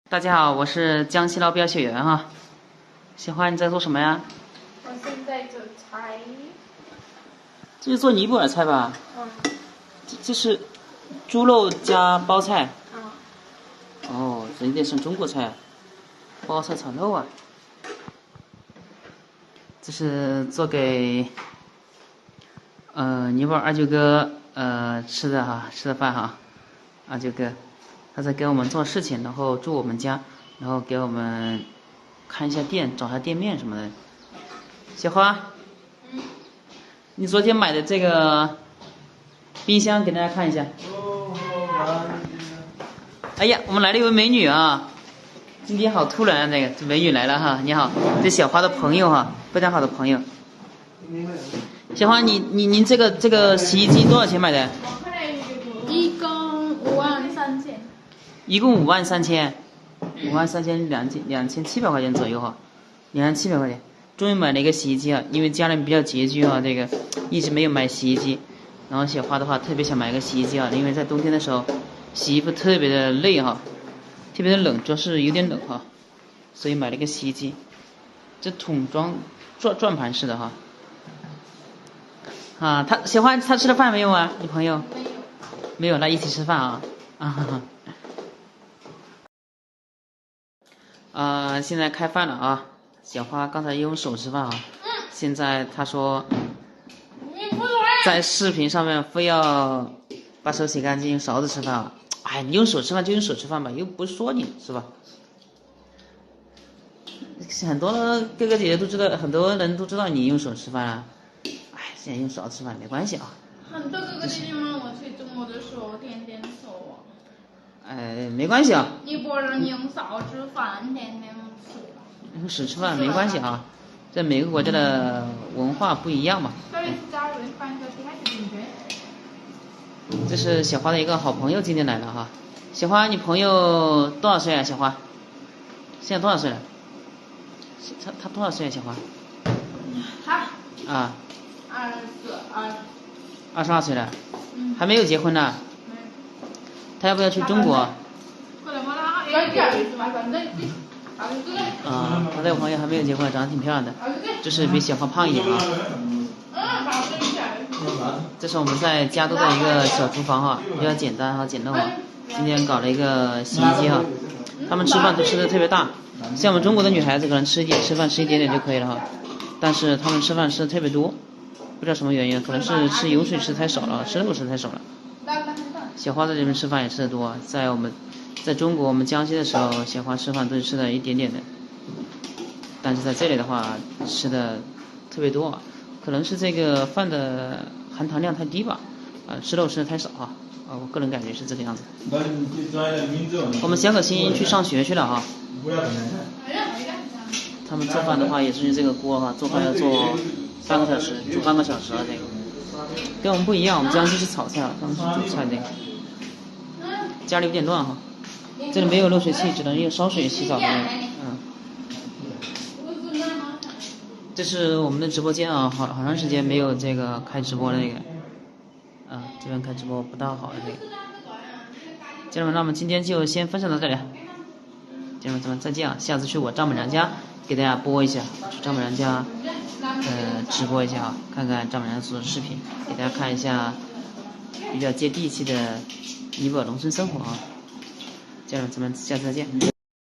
大家好，我是江西捞标学员哈。小花，你在做什么呀？我现在做菜。这是做尼泊尔菜吧？这是猪肉加包菜。哦，这有点像中国菜，包菜炒肉啊。这是做给尼泊尔二舅哥吃的饭哈。二舅哥，他在给我们做事情，然后住我们家，然后给我们看一下店，找下店面什么的。小花，你昨天买的这个冰箱给大家看一下。哎呀，我们来了一位美女啊！今天好突然啊，这美女来了哈！你好，这小花的朋友哈，非常好的朋友。小花，您这个洗衣机多少钱买的？一共53000。一共53000，53000，2700块钱左右哈，2700块钱。终于买了一个洗衣机啊，因为家人比较拮据啊，这个一直没有买洗衣机。然后小花的话特别想买一个洗衣机啊，因为在冬天的时候洗衣服特别的累哈，特别的冷，主要是有点冷哈，所以买了一个洗衣机。这桶装转盘式的哈。啊，小花她吃了饭没有啊？你朋友？没有，那一起吃饭啊现在开饭了啊！小花刚才用手吃饭啊，现在她说在视频上面非要把手洗干净，用勺子吃饭啊！哎，你用手吃饭就用手吃饭吧，又不是说你是吧？很多哥哥姐姐都知道，很多人都知道你用手吃饭啊。哎，现在用勺子吃饭没关系啊。很多哥哥姐姐们，我去中国的时候天天说。哎，没关系啊。尼泊尔人用勺吃饭，天天吃。用手吃饭没关系啊，这每个国家的文化不一样嘛。这是小花的一个好朋友今天来了哈。小花，你朋友多少岁啊？小花，现在多少岁了？他多少岁啊？小花？他啊。22岁了。还没有结婚呢。他要不要去中国？他这个朋友还没有结婚，长得挺漂亮的，就是比小花胖一点啊。这是我们在加州的一个小厨房哈，比较简单哈，简陋啊。今天搞了一个洗衣机哈，他们吃饭都吃的特别大，像我们中国的女孩子可能吃饭吃一点点就可以了哈，但是他们吃饭吃的特别多，不知道什么原因，可能是吃油水吃太少了，吃肉吃太少了。小花在这边吃饭也吃的多，在中国我们江西的时候，小花吃饭都是吃的一点点的，但是在这里的话吃的特别多，可能是这个饭的含糖量太低吧，吃肉吃的太少啊，我个人感觉是这个样子。我们小可欣去上学去了啊。他们做饭的话也是用这个锅哈，做饭要做半个小时，煮半个小时啊，这个跟我们不一样，我们江西是炒菜，他们是煮菜这个。家里有点乱哈，这里没有热水器，只能用烧水洗澡的那个。这是我们的直播间啊，好长时间没有这个开直播的那个，这边开直播不大好的这个。家人们，那我们今天就先分享到这里，家人们咱们再见啊！下次去我丈母娘家给大家播一下，去丈母娘家直播一下啊，看看丈母娘做的视频，给大家看一下比较接地气的尼泊尔农村生活啊！家人们，咱们下次再见。